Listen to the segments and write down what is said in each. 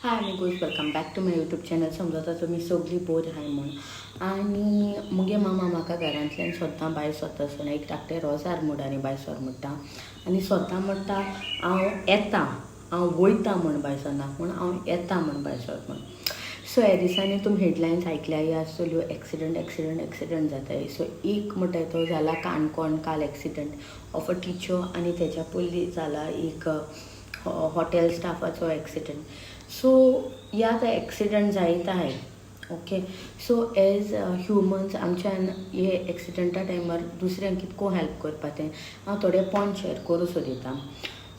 High amigos, welcome back to my YouTube channel. समजता तुमी सगळीं बोर आहाय म्हणून. आनी मुगे मामा म्हाका घरांतल्यान स्वता भायर सरता आसतना एक धाकटे रोजार म्हणून भायर सर म्हणटा आनी स्वता म्हणटा हांव येता, हांव वयता म्हण भायर सरना पूण हांव येता म्हण भायर सर म्हण. सो ह्या दिसांनी तुमी हेडलायन्स आयकल्याय आसतल्यो, एक्सिडंट जाताय. सो एक म्हणटा तो जाला काणकोण काल एक्सिडंट ऑफ अ टिचर आनी तेच्या पयलीं जाला एक हॉटेल स्टाफाचो एक्सिडंट. सो ह्या एक्सिडंट जायत आहे. ओके, सो एज ह्युमन्स आमच्यान हे एक्सिडंटा टायमार दुसऱ्यांक कितको हेल्प करपा तें हांव थोडे पॉयंट शेअर करूं सोदितां.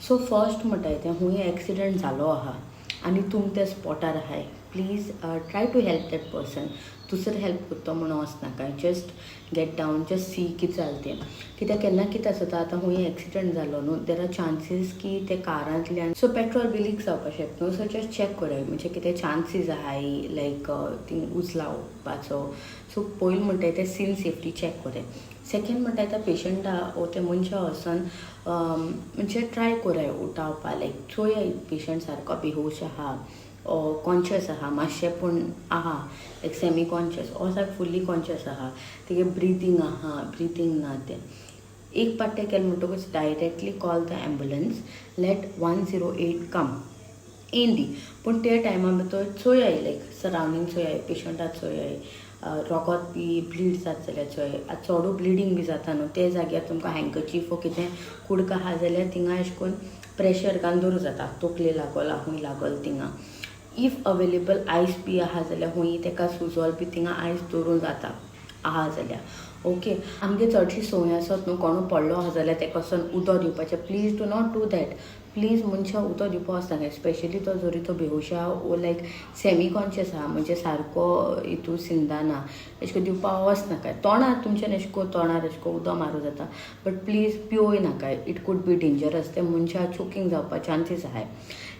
सो फर्स्ट म्हणटाय तें खूंय एक्सिडंट जालो आहा आनी तुमी त्या स्पॉटार आहाय, please try to help that person. दुसरो हेल्प करता म्हणून वचनाकाय, just get down, just see कितें जालें तें. कित्याक केन्ना कितें आसता, आतां खूंय एक्सिडंट जालो न्हू, देर आर चान्सीस की ते कारांतल्यान सो पेट्रोल बी लीक जावपाक शकता न्हू. सो जस्ट चॅक कराय म्हणजे कितें चान्सीस आहाय लायक थिंग उजलावपाचो. सो पयलीं म्हणटाय तें सीन सेफ्टी चॅक कराय. सेकेंड म्हणटाय त्या पेशंटा वो ते मनशा वचून म्हणजे ट्राय कराय उठावपा, लायक चोया पेशंट सारको बेहोश आहा, कॉन्शियस आहा मातशें पूण आहा, लायक सेमी कॉन्शियस ऑर सारको फुल्ली कॉन्शियस आहा, तेगे ब्रिथींग ना तें. एक पाटें केलें म्हणटकूच directly call the ambulance, let 108 come येयन दी. पूण ते टायमा भितर चोयाय लायक सरावंडींग चोयाय, पेशंटाक चोयाय, रोगोत बी ब्लीड जाता जाल्यार चोय. आतां चोडू ब्लिडींग बी जाता न्हू, ते जाग्यार तुमकां हँकचीफ वो कितें कुडका आहा जाल्यार थिंगा अशें करून प्रेशर घालून दवरूं जाता, तकली लागोला खूंय लागोल थिंगा. इफ अवेलेबल आयस बी आहा जाल्यार खूंय तेका सुजोल बी थिंगा आयस दवरूं जाता आहा जाल्यार. ओके, आमगे चडशी संवय आसत न्हू, कोणू पडलो आहा जाल्यार तेका वचून उदक दिवपाचें. Please do not do that. Please मनशां उदक दिवपा वचनाकाय, स्पेशली तो जरी तो बेहोश आहा वो लायक सेमी कॉन्शियस आहा म्हणजे सारको हितू सिंदाना, अशें करून दिवपा वचनाकाय. तोंडार तुमच्यान अशें करून तोंडार अशें करून उदक मारूं जाता, बट प्लीज पिवूय नाकाय, इट कूड बी डेंजरस. ते मनशां चोकींग जावपा चान्सीस आहाय.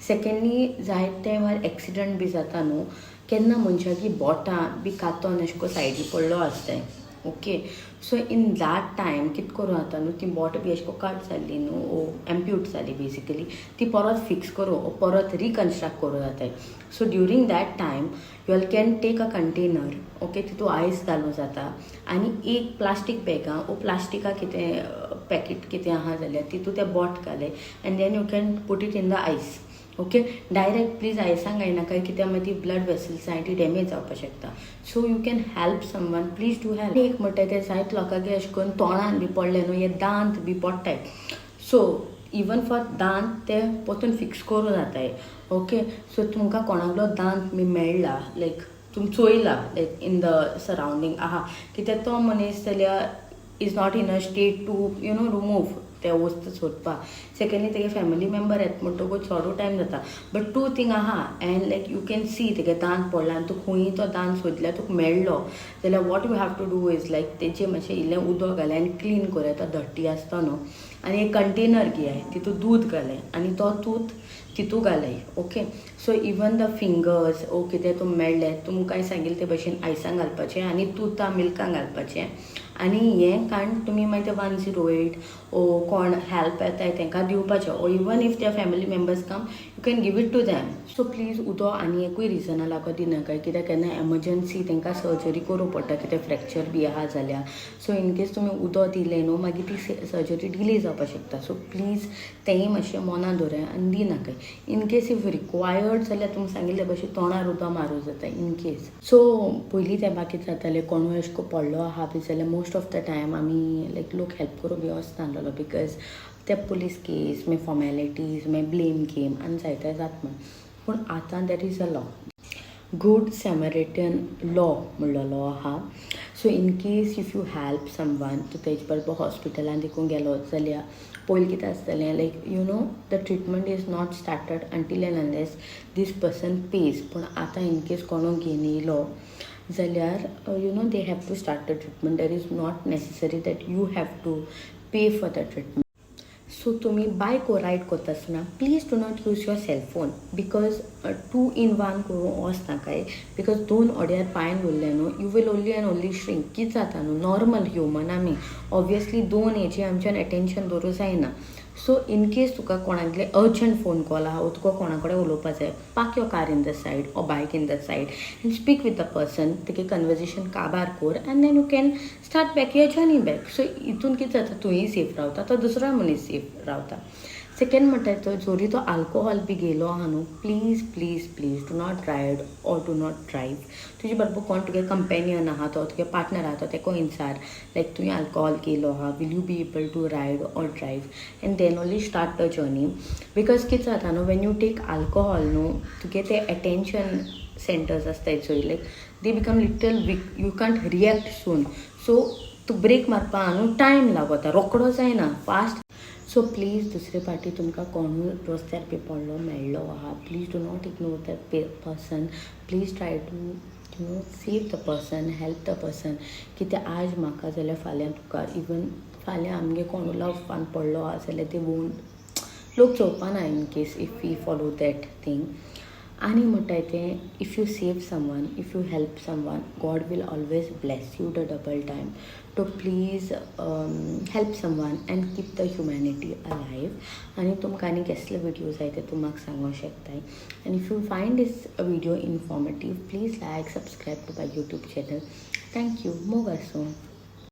सेकेंडली जायते टायमार एक्सिडंट बी जाता न्हू, केन्ना मनशाची बोटां बी कातोन अशें करून सायडी पडलो आसताय. Okay, so in that time कितें करूं जाता न्हू, ती बोट बी अशें करून कट जाल्ली न्हू, ओ एम्प्यूट जाली बेसिकली, ती परत फिक्स करूं ओ परत रिकन्स्ट्रक्ट करूं जाताय. So during that time you all can take a container. Okay, तितू आयस घालूं जाता आनी एक प्लास्टीक बॅगां ओ प्लास्टिका कितें पॅकेट कितें आहा जाल्यार तितू ते बोट घाले and then you can put it in the ice. Okay, direct please आयसांक घायनाकाय, कित्याक मागीर ती ब्लड वेसल्स आहाय ती डॅमेज जावपाक शकता. So you can help someone, please do help. एक म्हणटा ते जायत लोकांक अशें करून तोंडान बी पडले न्हू, हे दांत बी पडटाय. सो इवन फॉर दांत ते पोतून फिक्स करूं जाताय. ओके, सो तुमकां कोणालो दांत बी मेळ्ळा लायक तुमी चोयला लायक इन द सरावंडींग आहा, कित्याक तो मनीस जाल्यार is not in a state to remove ते वस्त सोदपा. सेकेंडली तेगे फॅमिली मेंबर येता म्हणटकूच चोडू टायम जाता, बट तूं थिंग आहा and like you can see तेगे दांत पडला आनी तूं खंयी तो दांत सोदल्यार तुका मेळ्ळो जाल्यार what you have to do is like तेजें मातशें इल्लें उदक घालें आनी क्लीन कराय तो धट्टी आसता न्हू, आनी एक कंटेनर घेयाय, तितून दूद घालाय आनी तो दूद तितू घालाय. Okay, so even the fingers ओ कितें तुम मेळ्ळें, तुमकां सांगिल्लें ते भशेन आयसांक घालपाचें आनी तुतां मिल्कान घालपाचें आनी हें काण तुमी मागीर ते 108 ओ कोण हेल्प येताय तांकां दिवपाचें. ओ इवन इफ ते family members come you can give it to them. So please उदक आनी एकूय रिजना लागो दिनाकाय, कित्याक केन्ना एमर्जन्सी तांकां सर्जरी करूं पडटा, कितें फ्रॅक्चर बी आहा जाल्यार. सो इनकेस तुमी उदक दिलें न्हू मागीर ती सर्जरी डिले जावपाक शकता. सो प्लीज तेंय मातशें मनां दवराय आनी दिनाकाय. इनकेस इफ रिक्वायर्ड जाल्यार तुमी सांगिल्ले भशेन तोंडार उदक मारूं जाता इनकेस. सो पयलीं तेंपार कितें जातालें, कोणूय अशें करून पडलो आहा बी जाल्यार मोस्ट ऑफ द टायम आमी लायक लोक हेल्प करूं बी वचनासलो, बिकॉज ते पुलीस केस मागीर फॉर्मेलिटीज मागीर ब्लेम गेम आनी जायते जाता म्हण. पूण आतां that is a law, good Samaritan law म्हणलो लॉ आहा. So in case if you help someone, तूं तेजे बरोबर हॉस्पिटलान देखून गेलो जाल्यार पयलीं कितें आसतलें like the treatment is not started until and unless this person pays. पूण आतां इन केस कोणू घेवन येयलो जाल्यार they have to start the treatment. That is not necessary that you have to pay for the treatment. So तुमी bike वो ride करता आसतना please do not use your cellphone, because 2 in 1 करूं वचनाकाय, because 2 ओड्यार पांयान उरले न्हू you will only and only shrink. कितें जाता न्हू, नॉर्मल ह्युमन आमी ऑब्वियसली 2 हेजी आमच्यान एटेन्शन दवरूं जायना, सो इन केस तुका कोणाकले अर्जंट फोन कॉल आहा तुका कोणा कडेन उलोवपाक जाय, park your car in the side or bike in the side and speak with the person, तेगे कन्वर्सेशन काबार कोर and then you can start back your journey back. So हितून कितें जाता, तुयी सेफ रावता तो दुसरो मनीस सेफ रावता. सेकंड म्हणटा तो जोरी तो आल्कोहॉल बी गेलो आहा न्हू, please please please do not ride or do not drive. तुजे बरोबर कोण तुगे कंपेनियन आहा तो तुगे पार्टनर आहा तो तेको विचार लायक तुवें आल्कोहॉल केलो आहा, will you be able to ride or drive and then only start the journey. Because कितें जाता न्हू, वेन यू टेक आल्कोहॉल न्हू तुगे ते अटेंशन सेंटर्स आसताय चोय like they become little weak, you can't react soon. So तू brake मारपा न्हू टायम लागता, रोकडो जायना फास्ट. सो प्लीज दुसरे फाटी तुमकां कोणूय रस्त्यार बी पडलो मेळ्ळो आहा, please do not ignore the person. Please try to save the person, help the person. कितें आज म्हाका जाल्यार फाल्यां तुका, इवन फाल्यां आमगे कोण लवान पडलो आहा जाल्यार ते वोंट लोक चोवपाना in case if we follow that thing. आनी म्हणटाय तें if you save someone, if you help someone, God will always bless you the double time. तो please help someone and keep the humanity alive. आनी तुमकां आनी कसले video जाय ते तूं म्हाका सांगूंक शकताय. And if you find this video informative, please like, subscribe to my YouTube channel. Thank you. मोग आसूं.